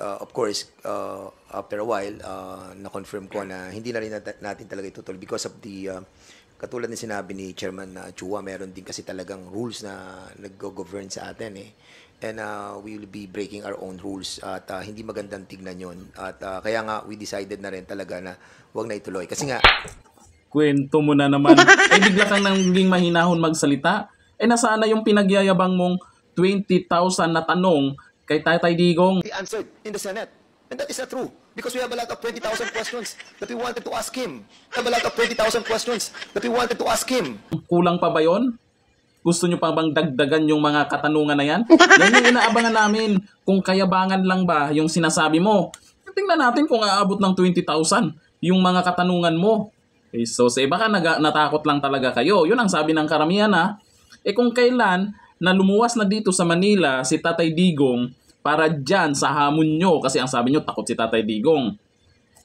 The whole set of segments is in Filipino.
of course, after a while, na-confirm ko na hindi na rin natin talaga itutuloy because of the katulad ng sinabi ni Chairman Chua, meron din kasi talagang rules na nag-govern sa atin eh. And we will be breaking our own rules at hindi magandang tignan yon. At kaya nga we decided na rin talaga na wag na ituloy. Kasi nga, kwento mo na naman. Bigla kang naging mahinahon magsalita. Nasaan na yung pinagyayabang mong 20,000 na tanong kay Tatay Digong? he answered in the Senate. And that is not true. Because we have a lot of 20,000 questions that we wanted to ask him. We have a lot of 20,000 questions that we wanted to ask him. Kulang pa ba yon? Gusto nyo pa bang dagdagan yung mga katanungan na yan? Yan yung inaabangan namin. Kung kayabangan lang ba yung sinasabi mo. Tingnan natin kung aabot ng 20,000 yung mga katanungan mo. So, baka natakot lang talaga kayo. Yun ang sabi ng karamihan ha. Kung kailan na lumuwas na dito sa Manila si Tatay Digong para dyan sa hamon nyo. Kasi ang sabi nyo, takot si Tatay Digong.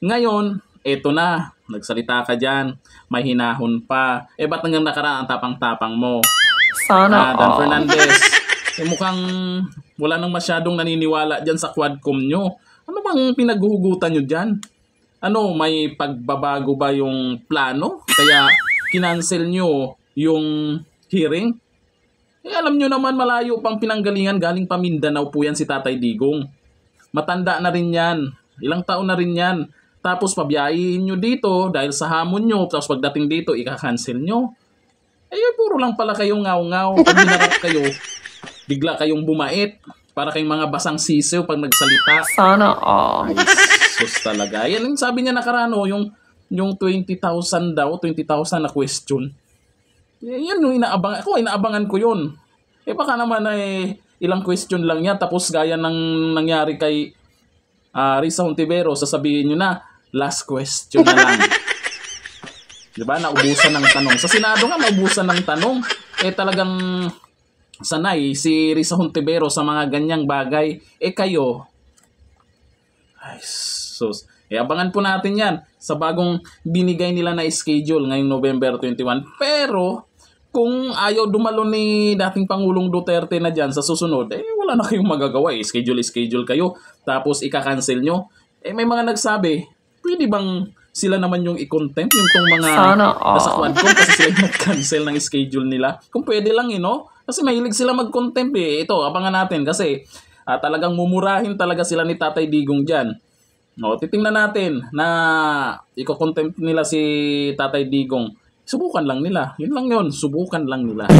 Ngayon, eto na. Nagsalita ka dyan. May hinahon pa. Ba't hanggang nakaraan ang tapang-tapang mo? Sana Dan Fernandez. Mukhang wala nang masyadong naniniwala dyan sa Quadcom nyo. Ano bang pinaghuhugutan nyo dyan? May pagbabago ba yung plano? Kaya kinancel nyo yung hearing? Alam nyo naman malayo pang pinanggalingan, galing pa Mindanao po yan si Tatay Digong. Matanda na rin yan. Ilang taon na rin yan. Tapos pabiyahin nyo dito dahil sa hamon nyo. Tapos pagdating dito, ika-cancel nyo. Puro lang pala kayong ngaw-ngaw. Pag hinarap kayo, bigla kayong bumait. Para kayong mga basang sisiw pag nagsalita. Sana Ay, sus talaga. Yan yung sabi niya nakarano, yung 20,000 daw, 20,000 na question. Yan yung inaabangan. Ako, inaabangan ko yun. Baka naman ilang question lang niya. Tapos gaya ng nangyari kay Risa Hontiveros, sasabihin nyo na, last question na lang. Diba? Naubusan ng tanong. Sa Senado nga, naubusan ng tanong. Talagang sanay si Risa Hontiveros sa mga ganyang bagay. Kayo, ay sus. Abangan po natin yan sa bagong binigay nila na schedule ngayong November 21. Pero, kung ayaw dumalo ni dating Pangulong Duterte na dyan sa susunod, wala na kayong magagawa. Schedule kayo. Tapos, ika-cancel nyo. May mga nagsabi, pwede bang sila naman yung i-contempt yung tong mga nasa Quadcom kasi sila yung nag-cancel ng schedule nila. Kung pwede lang, kasi mahilig sila mag-contempt Ito, abangan natin kasi talagang mumurahin talaga sila ni Tatay Digong dyan. Titingnan natin na i-contempt nila si Tatay Digong. Subukan lang nila. Yun lang yun. Subukan lang nila.